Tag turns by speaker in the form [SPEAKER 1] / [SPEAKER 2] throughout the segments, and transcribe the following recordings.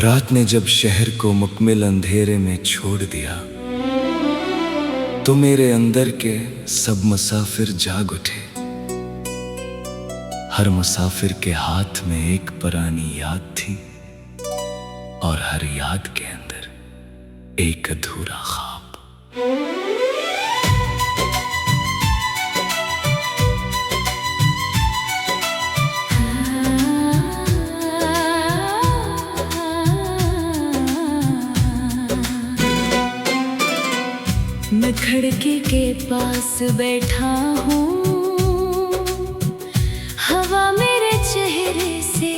[SPEAKER 1] रात ने जब शहर को मुकम्मल अंधेरे में छोड़ दिया तो मेरे अंदर के सब मुसाफिर जाग उठे। हर मुसाफिर के हाथ में एक पुरानी याद थी और हर याद के अंदर एक अधूरा ख्वाब।
[SPEAKER 2] मैं खिड़की के पास बैठा हूँ, हवा मेरे चेहरे से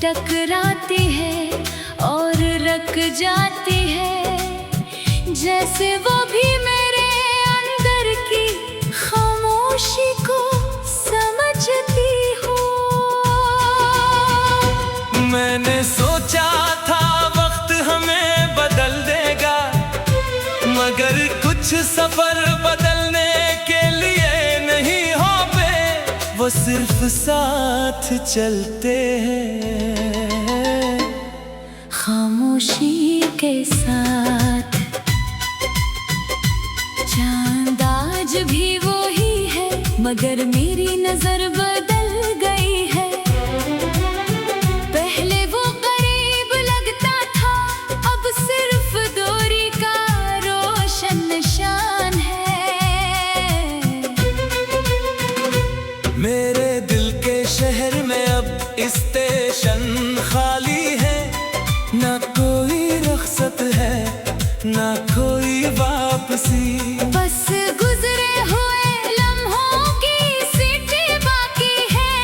[SPEAKER 2] टकराती है और रक जाती है, जैसे वो भी मेरे अंदर की खामोशी को समझती हो।
[SPEAKER 3] मैंने सोचा था वक्त हमें बदल देगा, मगर कुछ सफर बदलने के लिए नहीं हो पे, वो सिर्फ साथ चलते हैं
[SPEAKER 2] खामोशी के साथ। चांद आज भी वो ही है, मगर मेरी नजर बदल गई है। पहले वो करीब लगता था, अब सिर्फ दूरी का रोशन निशान है।
[SPEAKER 3] मेरे दिल के शहर में अब स्टेशन खाली है, ना कोई रुखसत है ना कोई वापसी।
[SPEAKER 2] बस गुजरे हुए लम्हों की सीटी बाकी है,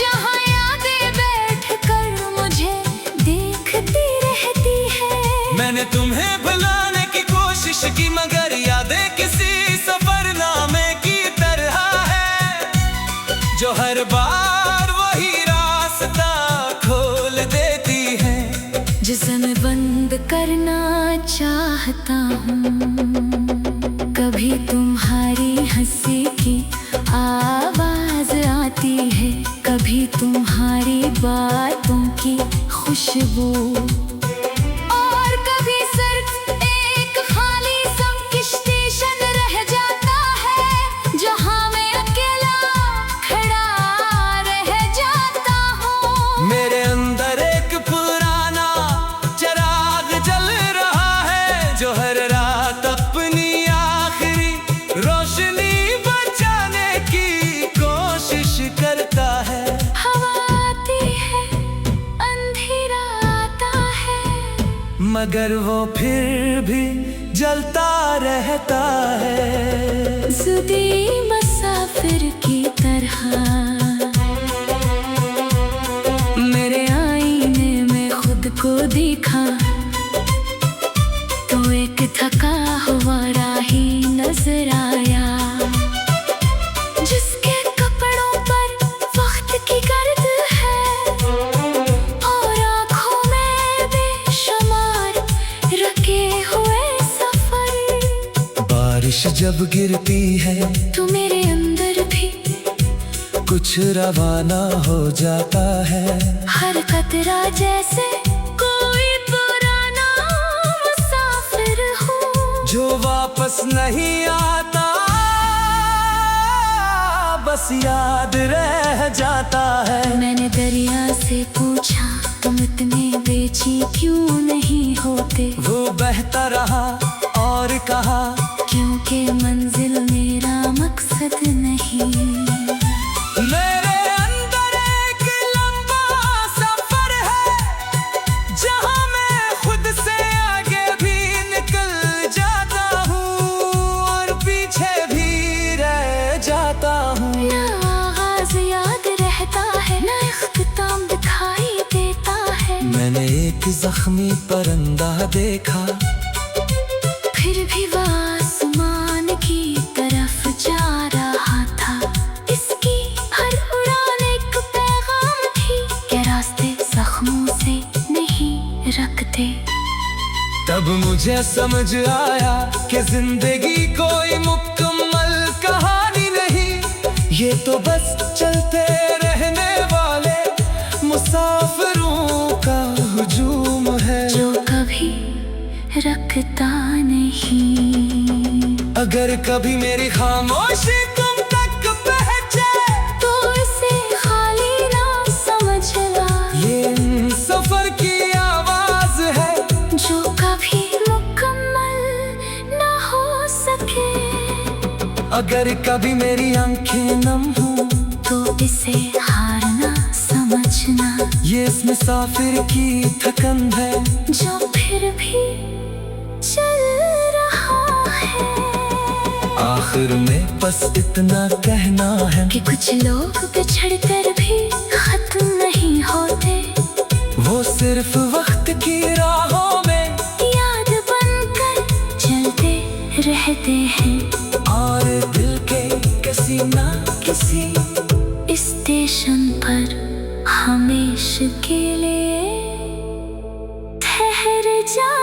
[SPEAKER 2] जहाँ यादें बैठकर मुझे देखती रहती है।
[SPEAKER 3] मैंने तुम्हें भुलाने की कोशिश की, मगर यादें किसी सफरनामे की तरह है, जो हर बार वही रास्ता खोल देती है।
[SPEAKER 2] जिसे मैं बंद करना चाहता हूँ, कभी तुम्हारी हंसी की आवाज आती है, कभी तुम्हारी बातों की खुशबू, और कभी सिर्फ एक खाली सा स्टेशन रह जाता है, जहाँ मैं अकेला खड़ा रह जाता हूँ।
[SPEAKER 3] मेरे अंदर एक पुराना चिराग जल रहा है, जो हर रात अपनी आखिरी रोशनी बचाने की कोशिश करता है।
[SPEAKER 2] हवा आती है, अंधेरा आता है,
[SPEAKER 3] मगर वो फिर भी जलता रहता है।
[SPEAKER 2] जुदी मुसाफिर की तरह मेरे आईने में खुद को देखा, तो एक थका हुआ राही नजर आया, जिसके कपड़ों पर वक्त की गर्द है और आँखों में बेशुमार रखे हुए सफर।
[SPEAKER 3] बारिश जब गिरती है
[SPEAKER 2] तो मेरे अंदर भी
[SPEAKER 3] कुछ रवाना हो जाता है,
[SPEAKER 2] हर कतरा जैसे कोई पुराना मुसाफिर हो,
[SPEAKER 3] जो वापस नहीं आता, बस याद रह जाता है।
[SPEAKER 2] मैंने दरिया से पूछा, तुम इतने बेची क्यों नहीं होते?
[SPEAKER 3] वो बहता रहा और कहा,
[SPEAKER 2] क्योंकि मंजिल मेरा मकसद नहीं।
[SPEAKER 3] मेरे अंदर एक लंबा सफर है, जहां मैं खुद से आगे भी निकल जाता हूँ और पीछे भी रह जाता हूँ।
[SPEAKER 2] ना आगाज याद रहता है, ना इख्तिताम दिखाई देता है।
[SPEAKER 3] मैंने एक जख्मी परिंदा देखा,
[SPEAKER 2] फिर भी वो आसमान की तरफ जा रहा था। इसकी हर उड़ान एक पैगाम थी, कि रास्ते जख्मों से नहीं रखते।
[SPEAKER 3] तब मुझे समझ आया कि जिंदगी कोई मुकम्मल कहानी नहीं, ये तो बस चलते रहने वाले मुसाफिरों का हुजूम है।
[SPEAKER 2] थकता नहीं।
[SPEAKER 3] अगर कभी मेरी खामोशी तुम तक पहुंचे
[SPEAKER 2] तो इसे खाली ना समझना,
[SPEAKER 3] ये सफर की आवाज है
[SPEAKER 2] जो कभी मुकम्मल ना हो सके।
[SPEAKER 3] अगर कभी मेरी आंखें नम हो
[SPEAKER 2] तो इसे हार ना समझना,
[SPEAKER 3] ये इस मुसाफिर की थकन है
[SPEAKER 2] जो फिर भी चल रहा है।
[SPEAKER 3] आखिर में बस इतना कहना है
[SPEAKER 2] कि कुछ लोग बिछड़ कर भी खत्म नहीं होते,
[SPEAKER 3] वो सिर्फ वक्त की राहों में
[SPEAKER 2] याद बनकर चलते रहते हैं।
[SPEAKER 3] और दिल के किसी ना किसी
[SPEAKER 2] स्टेशन पर हमेशा के लिए ठहर जा।